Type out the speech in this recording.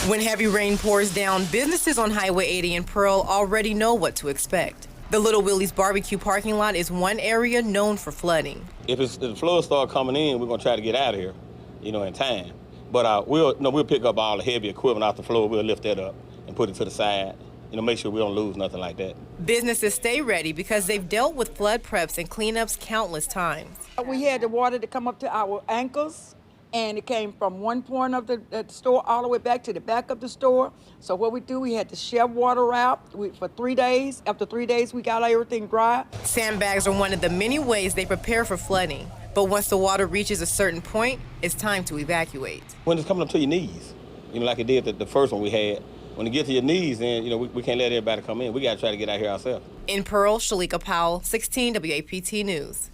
When heavy rain pours down, businesses on Highway 80 in Pearl already know what to expect. The Little Willie's Barbecue parking lot is one area known for flooding. If the flood start coming in, we're gonna try to get out of here, in time. But we'll pick up all the heavy equipment off the floor. We'll lift that up and put it to the side. Make sure we don't lose nothing like that. Businesses stay ready because they've dealt with flood preps and cleanups countless times. We had the water to come up to our ankles, and it came from one point of the store all the way back to the back of the store. So what we had to shove water out for 3 days. After 3 days, we got everything dry. Sandbags are one of the many ways they prepare for flooding. But once the water reaches a certain point, it's time to evacuate. When it's coming up to your knees, like it did the first one we had, when it gets to your knees, then, we can't let everybody come in. We got to try to get out here ourselves. In Pearl, Shalika Powell, 16 WAPT News.